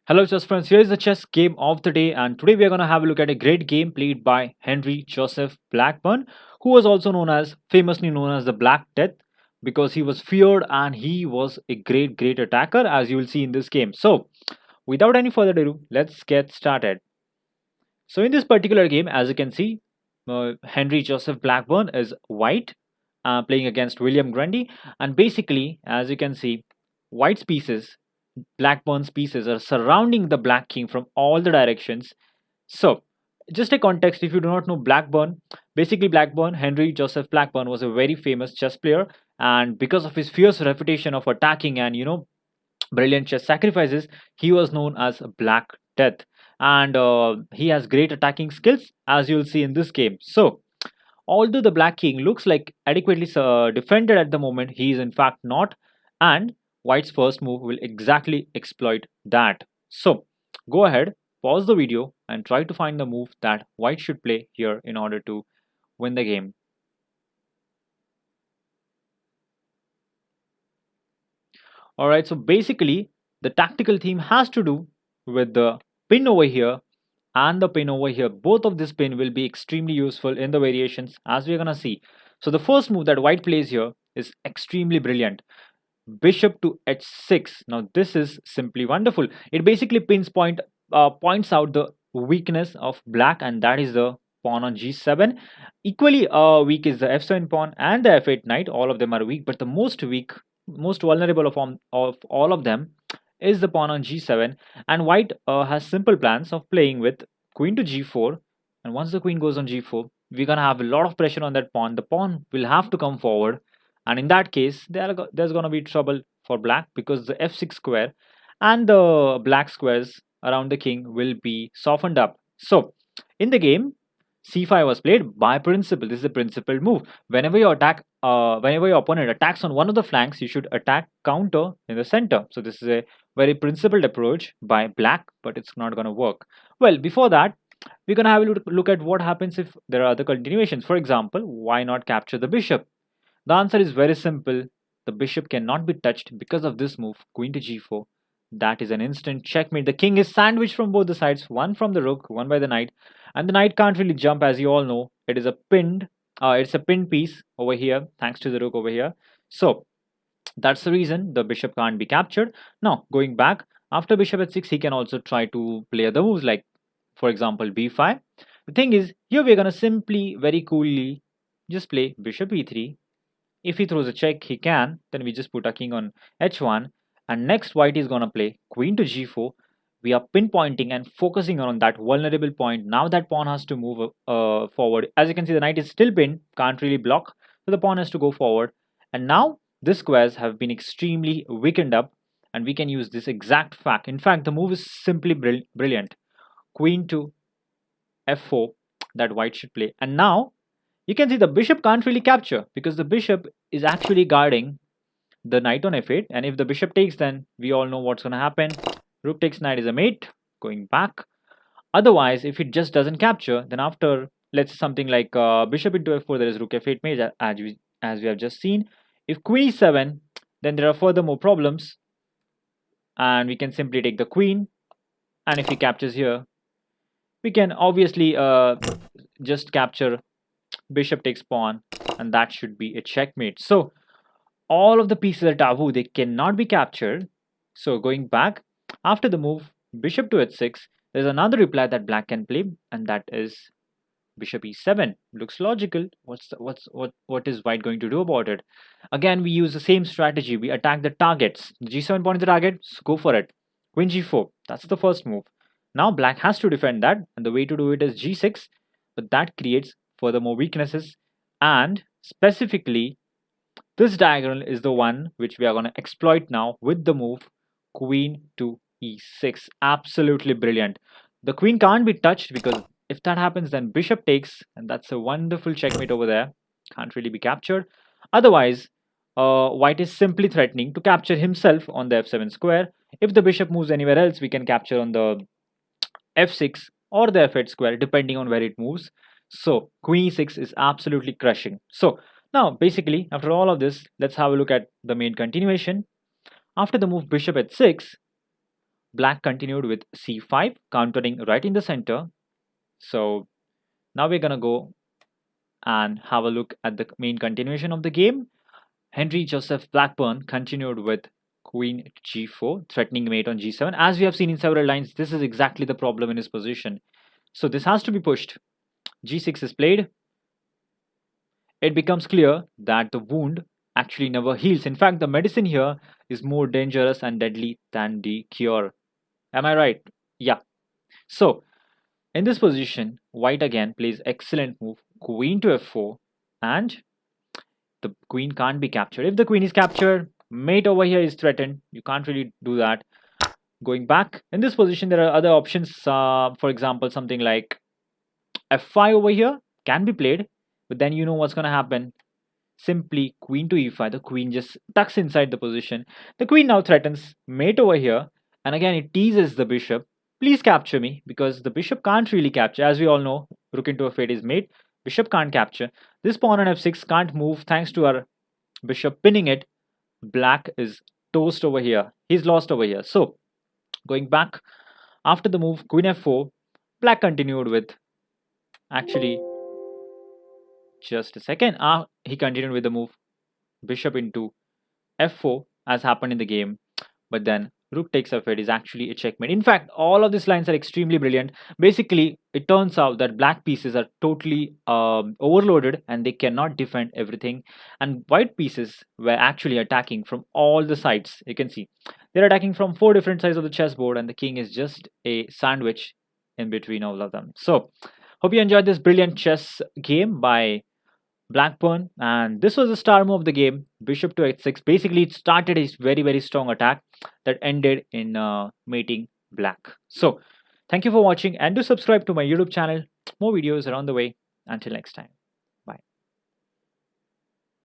Hello, chess friends. Here is the chess game of the day, and today we are going to have a look at a great game played by Henry Joseph Blackburne, who was also famously known as the Black Death, because he was feared and he was a great attacker, as you will see in this game. So, without any further ado, let's get started. So, in this particular game, as you can see, Henry Joseph Blackburne is white, playing against William Grundy, and basically, as you can see, white's pieces Blackburn's pieces are surrounding the Black King from all the directions. So, just a context if you do not know Blackburne, basically, Blackburne, Henry Joseph Blackburne, was a very famous chess player, and because of his fierce reputation of attacking and brilliant chess sacrifices, he was known as Black Death. And he has great attacking skills, as you'll see in this game. So, although the Black King looks like adequately defended at the moment, he is in fact not, and White's first move will exactly exploit that. So, go ahead, pause the video, and try to find the move that White should play here in order to win the game. Alright, so basically, the tactical theme has to do with the pin over here and the pin over here. Both of this pin will be extremely useful in the variations as we're gonna see. So the first move that white plays here is extremely brilliant. Bishop to h6. Now this is simply wonderful. It basically points out the weakness of black, and that is the pawn on g7. Equally weak is the f7 pawn and the f8 knight. All of them are weak, but the most weak, most vulnerable of all of them is the pawn on g7. And white has simple plans of playing with queen to g4. And once the queen goes on g4, we're gonna have a lot of pressure on that pawn. The pawn will have to come forward, and in that case there's going to be trouble for black, because the f6 square and the black squares around the king will be softened up. So in the game, c5 was played by principle. This is a principled move. Whenever your opponent attacks on one of the flanks, you should attack counter in the center. So this is a very principled approach by black, but it's not going to work. Well, before that, we're going to have a look at what happens if there are other continuations. For example, why not capture the bishop? The answer is very simple. The bishop cannot be touched because of this move, queen to g4. That is an instant checkmate. The king is sandwiched from both the sides, one from the rook, one by the knight, and the knight can't really jump, as you all know. It's a pinned piece over here, thanks to the rook over here. So that's the reason the bishop can't be captured. Now, going back, after bishop h6, he can also try to play other moves like, for example, b5. The thing is, here we're gonna simply, very coolly, just play bishop e3. If he throws a check, he can. Then we just put a king on h1. And next, white is going to play queen to g4. We are pinpointing and focusing on that vulnerable point. Now that pawn has to move forward. As you can see, the knight is still pinned, can't really block. So the pawn has to go forward. And now these squares have been extremely weakened up. And we can use this exact fact. In fact, the move is simply brilliant. Queen to f4 that white should play. And now you can see the bishop can't really capture, because the bishop is actually guarding the knight on f8. And if the bishop takes, then we all know what's going to happen. Rook takes knight is a mate, going back. Otherwise, if it just doesn't capture, then after, let's say something like bishop into f4, there is rook f8 mate, as we have just seen. If queen e7, then there are further more problems, and we can simply take the queen. And if he captures here, we can obviously just capture bishop takes pawn, and that should be a checkmate. So all of the pieces are taboo, they cannot be captured. So going back, after the move bishop to h6, there's another reply that black can play, and that is bishop e7. Looks logical. What is white going to do about it? Again, we use the same strategy. We attack the targets. The g7 pawn is the target, so go for it. Queen g4, that's the first move. Now black has to defend that, and the way to do it is g6, but that creates furthermore weaknesses. And specifically, this diagonal is the one which we are going to exploit now with the move queen to e6. Absolutely brilliant. The queen can't be touched, because if that happens, then bishop takes, and that's a wonderful checkmate over there. Can't really be captured. Otherwise, white is simply threatening to capture himself on the f7 square. If the bishop moves anywhere else, we can capture on the f6 or the f8 square, depending on where it moves. So queen e6 is absolutely crushing. So now basically, after all of this, let's have a look at the main continuation. After the move bishop h6, Black continued with c5, countering right in the center. So now we're gonna go and have a look at the main continuation of the game. Henry Joseph Blackburne continued with queen g4, threatening mate on g7. As we have seen in several lines, this is exactly the problem in his position. So this has to be pushed. g6 is played. It becomes clear that the wound actually never heals. In fact, the medicine here is more dangerous and deadly than the cure. Am I right? Yeah. So in this position, white again plays excellent move, queen to f4, and the queen can't be captured. If the queen is captured, mate over here is threatened. You can't really do that. Going back in this position, there are other options. For example, something like f5 over here can be played, but then you know what's going to happen. Simply queen to e5. The queen just tucks inside the position. The queen now threatens mate over here, and again it teases the bishop. Please capture me, because the bishop can't really capture. As we all know, rook into f8 is mate. Bishop can't capture. This pawn on f6 can't move thanks to our bishop pinning it. Black is toast over here. He's lost over here. So going back after the move queen f4, black continued with, actually, just a second. He continued with the move bishop into f4 as happened in the game, but then rook takes f8 is actually a checkmate. In fact, all of these lines are extremely brilliant. Basically, it turns out that black pieces are totally overloaded and they cannot defend everything, and white pieces were actually attacking from all the sides. You can see they're attacking from four different sides of the chessboard, and the king is just a sandwich in between all of them. So hope you enjoyed this brilliant chess game by Blackburne, and this was the star move of the game, bishop to h6. Basically, it started a very strong attack that ended in mating black. So, thank you for watching, and do subscribe to my YouTube channel. More videos are on the way. Until next time.